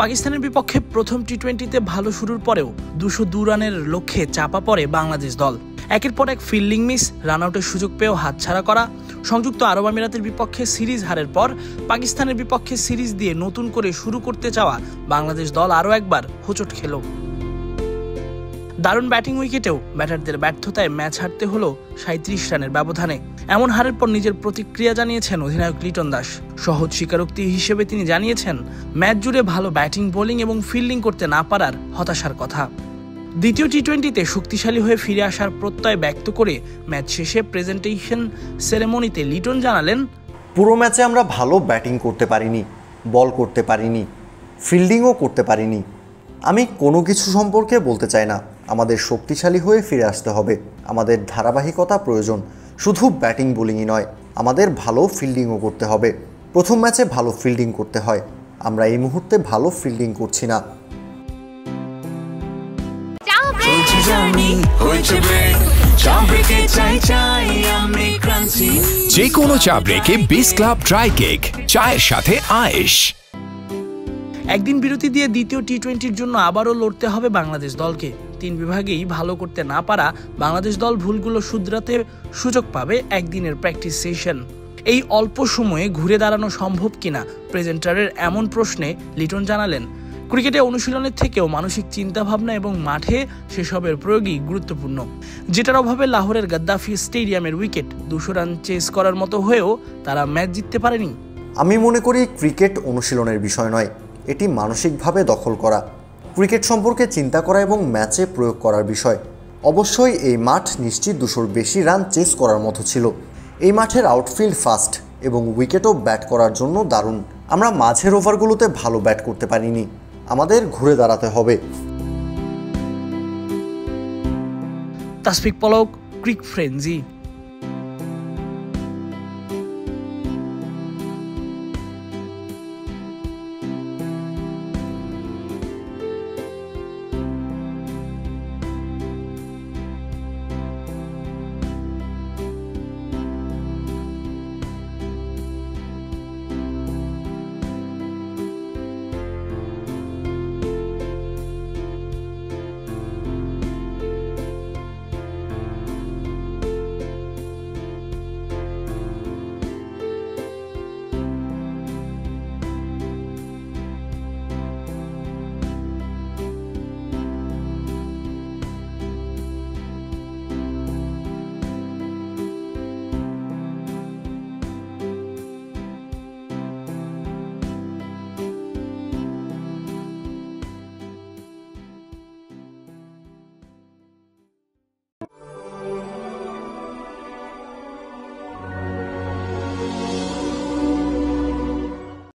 পাকিস্তানের বিপক্ষে প্রথম টি-20তে ভালো শুরুর পরেও 202 রানের লক্ষ্যে চাপা পড়ে বাংলাদেশ দল। একের পর এক ফিল্ডিং মিস, রানআউটের সুযোগ পেয়েও হাতছাড়া করা। সংযুক্ত আরব আমিরাতের বিপক্ষে সিরিজ হারের পর পাকিস্তানের বিপক্ষে সিরিজ দিয়ে নতুন করে শুরু করতে চাওয়া বাংলাদেশ দল আরও একবার হোঁচট খেল। দারুণ ব্যাটিং উইকেটেও ব্যাটারদের ব্যর্থতায় ম্যাচ হারতে হলো 37 রানের ব্যবধানে। এমন হারের পর নিজের প্রতিক্রিয়া জানিয়েছেন অধিনায়ক লিটন দাস। সহজ স্বীকারোক্তি হিসেবে তিনি জানিয়েছেন, ম্যাচ জুড়ে ভালো ব্যাটিং, বোলিং এবং ফিল্ডিং করতে না পারার হতাশার কথা। দ্বিতীয় টি-20তে শক্তিশালী হয়ে ফিরে আসার প্রত্যয় ব্যক্ত করে ম্যাচ শেষে প্রেজেন্টেশন সেরেমনিতে লিটন জানালেন, পুরো ম্যাচে আমরা ভালো ব্যাটিং করতে পারিনি, বল করতে পারিনি, ফিল্ডিংও করতে পারিনি। আমি কোনো কিছু সম্পর্কে বলতে চাই না। আমাদের শক্তিশালী হয়ে ফিরে আসতে হবে। আমাদের ধারাবাহিকতা প্রয়োজন, শুধু ব্যাটিং বোলিংই নয়, আমাদের ভালো ফিল্ডিংও করতে হবে। প্রথম ম্যাচে ভালো ফিল্ডিং করতে হয়, আমরা এই মুহূর্তে ভালো ফিল্ডিং করছি না। যে কোনো চা ব্রেকে বিস ক্লাব ড্রাই কেক, চায়ের সাথে আয়েশ। একদিন বিরতি দিয়ে দ্বিতীয় টি-20র জন্য আবারও লড়তে হবে বাংলাদেশ দলকে। 3 বিভাগেই ভালো করতে না পারা বাংলাদেশ দল ভুলগুলো শুধরাতে সুযোগ পাবে একদিনের প্র্যাকটিস সেশন। এই অল্প সময়ে ঘুরে দাঁড়ানো সম্ভব কিনা প্রেজেন্টারের এমন প্রশ্নে লিটন জানালেন, ক্রিকেটে অনুশীলনের থেকেও মানসিক চিন্তাভাবনা এবং মাঠে সেসবের প্রয়োগই গুরুত্বপূর্ণ, যেটার অভাবে লাহোরের গাদ্দাফি স্টেডিয়ামের উইকেট 200 রান চেস করার মতো হয়েও তারা ম্যাচ জিততে পারেনি। আমি মনে করি ক্রিকেট অনুশীলনের বিষয় নয়, এটি মানসিকভাবে দখল করা, ক্রিকেট সম্পর্কে চিন্তা করা এবং ম্যাচে প্রয়োগ করার বিষয়। অবশ্যই এই মাঠ নিশ্চিত 200-র বেশি রান চেস করার মতো ছিল। এই মাঠের আউটফিল্ড ফাস্ট এবং উইকেটও ব্যাট করার জন্য দারুণ। আমরা মাঝের ওভারগুলোতে ভালো ব্যাট করতে পারিনি, আমাদের ঘুরে দাঁড়াতে হবে। তাসফিক পলক, ক্রিক ফ্রেঞ্জি।